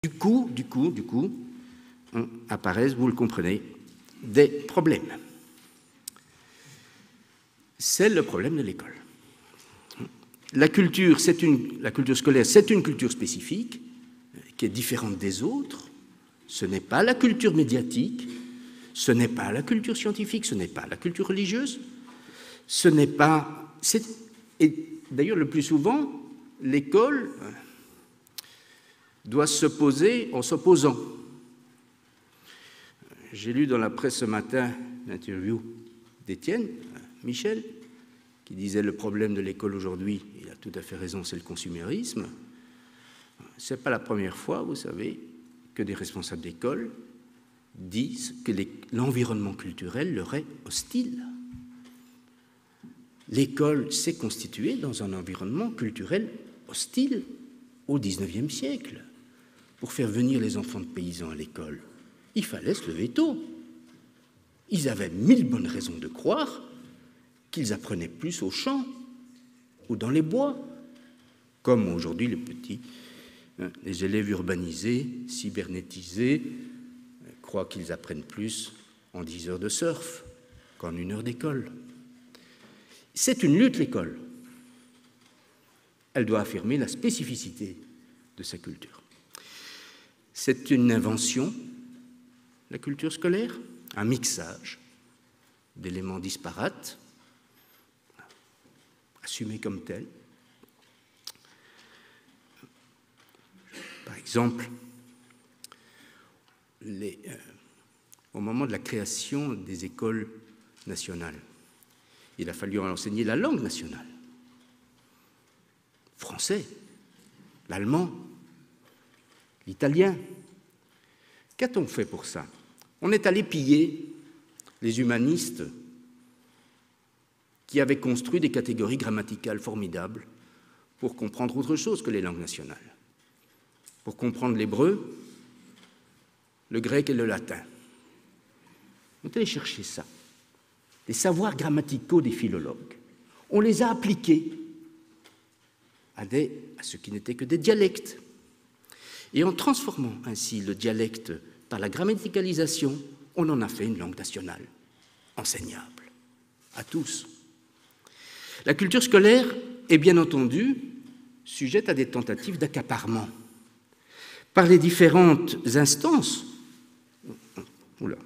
Du coup, apparaissent, vous le comprenez, des problèmes. C'est le problème de l'école. La culture scolaire, c'est une culture spécifique qui est différente des autres. Ce n'est pas la culture médiatique, ce n'est pas la culture scientifique, ce n'est pas la culture religieuse, ce n'est pas... Et d'ailleurs, le plus souvent, l'école doit s'opposer en s'opposant. J'ai lu dans la presse ce matin l'interview d'Étienne Michel, qui disait le problème de l'école aujourd'hui, il a tout à fait raison, c'est le consumérisme. Ce n'est pas la première fois, vous savez, que des responsables d'école disent que l'environnement culturel leur est hostile. L'école s'est constituée dans un environnement culturel hostile au XIXe siècle. Pour faire venir les enfants de paysans à l'école, il fallait se lever tôt. Ils avaient 1000 bonnes raisons de croire qu'ils apprenaient plus au champ ou dans les bois, comme aujourd'hui les élèves urbanisés, cybernétisés, croient qu'ils apprennent plus en 10 heures de surf qu'en 1 heure d'école. C'est une lutte, l'école. Elle doit affirmer la spécificité de sa culture. C'est une invention, la culture scolaire, un mixage d'éléments disparates, assumés comme tels. Par exemple, au moment de la création des écoles nationales, il a fallu enseigner la langue nationale. Français, l'allemand, l'italien. Qu'a-t-on fait pour ça? On est allé piller les humanistes qui avaient construit des catégories grammaticales formidables pour comprendre autre chose que les langues nationales, pour comprendre l'hébreu, le grec et le latin. On est allé chercher ça, les savoirs grammaticaux des philologues. On les a appliqués à ce qui n'était que des dialectes. Et en transformant ainsi le dialecte par la grammaticalisation, on en a fait une langue nationale, enseignable à tous. La culture scolaire est bien entendu sujette à des tentatives d'accaparement par les différentes instances. Oula.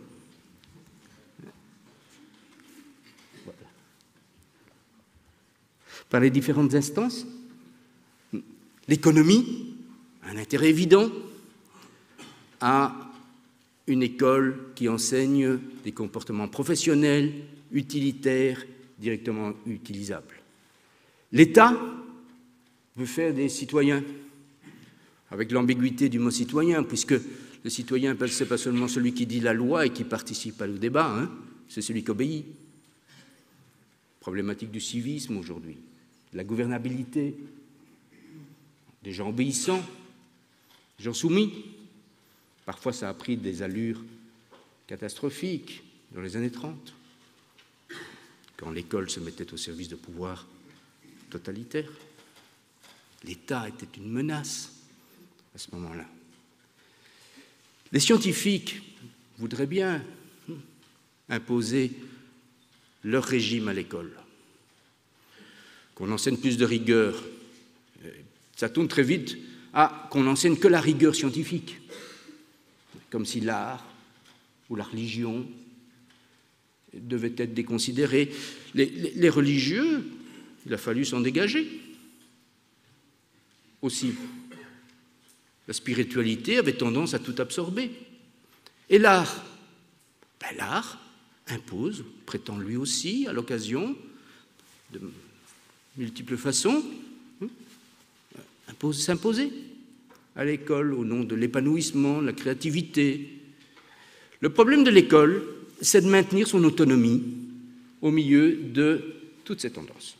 Voilà. Par les différentes instances, l'économie a un intérêt évident à une école qui enseigne des comportements professionnels, utilitaires, directement utilisables. L'État veut faire des citoyens, avec l'ambiguïté du mot citoyen, puisque le citoyen, ce n'est pas seulement celui qui dit la loi et qui participe au débat, hein, c'est celui qui obéit. Problématique du civisme aujourd'hui, de la gouvernabilité, des gens obéissants, des gens soumis. Parfois, ça a pris des allures catastrophiques dans les années 30, quand l'école se mettait au service de pouvoirs totalitaires. L'État était une menace à ce moment-là. Les scientifiques voudraient bien imposer leur régime à l'école, qu'on enseigne plus de rigueur. Ça tourne très vite à qu'on n'enseigne que la rigueur scientifique, comme si l'art ou la religion devaient être déconsidérés. Les religieux, il a fallu s'en dégager aussi. La spiritualité avait tendance à tout absorber. Et l'art, l'art impose, prétend lui aussi, à l'occasion, de multiples façons, s'imposer à l'école au nom de l'épanouissement, de la créativité. Le problème de l'école, c'est de maintenir son autonomie au milieu de toutes ces tendances.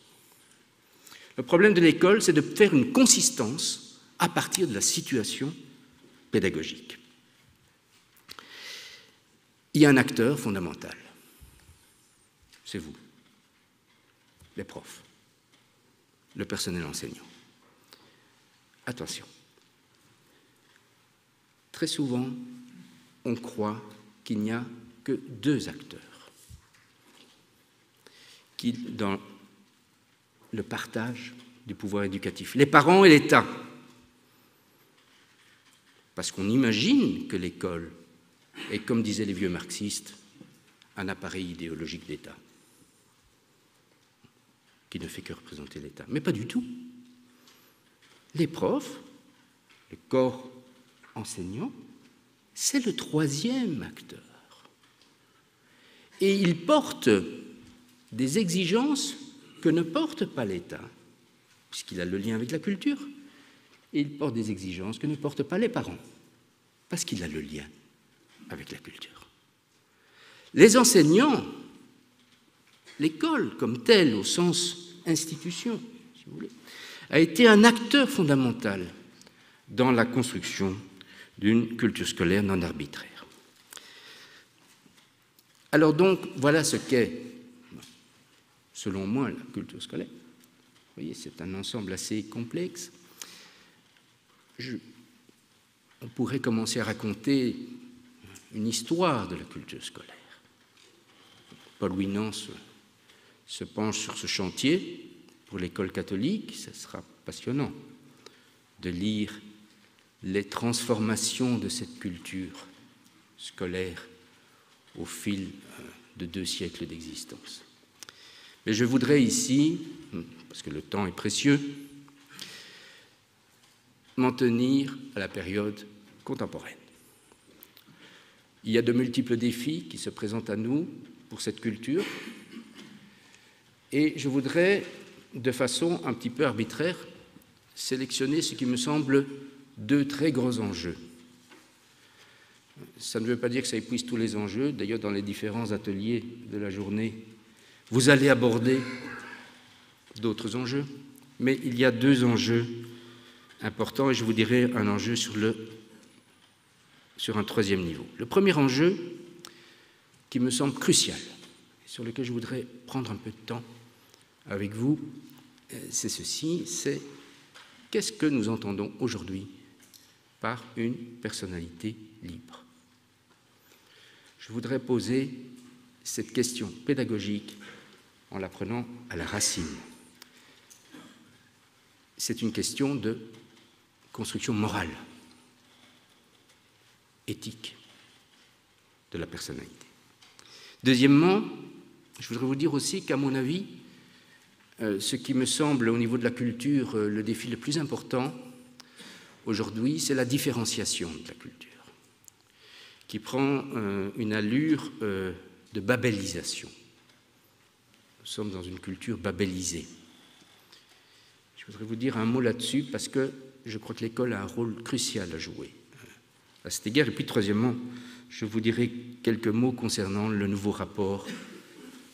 Le problème de l'école, c'est de faire une consistance à partir de la situation pédagogique. Il y a un acteur fondamental, c'est vous, les profs, le personnel enseignant. Attention, très souvent, on croit qu'il n'y a que deux acteurs dans le partage du pouvoir éducatif, les parents et l'État. Parce qu'on imagine que l'école est, comme disaient les vieux marxistes, un appareil idéologique d'État, qui ne fait que représenter l'État. Mais pas du tout. Les profs, le corps enseignant, c'est le troisième acteur. Et il porte des exigences que ne porte pas l'État, puisqu'il a le lien avec la culture, et il porte des exigences que ne portent pas les parents, parce qu'il a le lien avec la culture. Les enseignants, l'école comme telle, au sens institution, si vous voulez, a été un acteur fondamental dans la construction d'une culture scolaire non arbitraire. Alors donc, voilà ce qu'est, selon moi, la culture scolaire. Vous voyez, c'est un ensemble assez complexe. On pourrait commencer à raconter une histoire de la culture scolaire. Paul Winant se penche sur ce chantier pour l'école catholique. Ce sera passionnant de lire les transformations de cette culture scolaire au fil de 2 siècles d'existence. Mais je voudrais ici, parce que le temps est précieux, m'en tenir à la période contemporaine. Il y a de multiples défis qui se présentent à nous pour cette culture, et je voudrais, de façon un petit peu arbitraire, sélectionner ce qui me semble 2 très gros enjeux. Ça ne veut pas dire que ça épuise tous les enjeux. D'ailleurs, dans les différents ateliers de la journée, vous allez aborder d'autres enjeux, mais il y a 2 enjeux importants, et je vous dirai un enjeu sur un 3e niveau. Le premier enjeu, qui me semble crucial, sur lequel je voudrais prendre un peu de temps avec vous, c'est ceci, c'est qu'est-ce que nous entendons aujourd'hui par une personnalité libre? Je voudrais poser cette question pédagogique en la prenant à la racine. C'est une question de construction morale, éthique de la personnalité. Deuxièmement, je voudrais vous dire aussi qu'à mon avis, ce qui me semble au niveau de la culture le défi le plus important aujourd'hui, c'est la différenciation de la culture, qui prend une allure de babélisation. Nous sommes dans une culture babélisée. Je voudrais vous dire un mot là-dessus parce que je crois que l'école a un rôle crucial à jouer à cet égard. Et puis, troisièmement, je vous dirai quelques mots concernant le nouveau rapport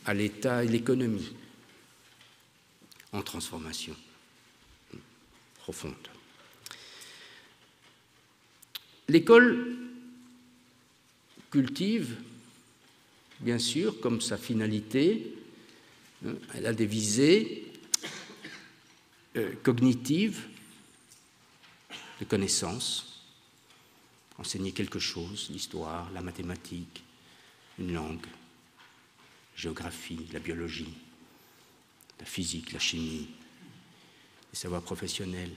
à l'État et l'économie en transformation profonde. L'école cultive, bien sûr, comme sa finalité, elle a des visées cognitives, de connaissances, enseigner quelque chose, l'histoire, la mathématique, une langue, la géographie, la biologie, la physique, la chimie, les savoirs professionnels.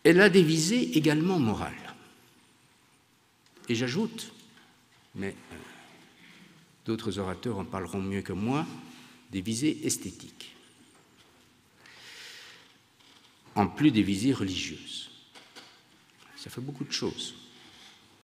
Elle a des visées également morales. Et j'ajoute, mais d'autres orateurs en parleront mieux que moi, des visées esthétiques, en plus des visées religieuses. Ça fait beaucoup de choses.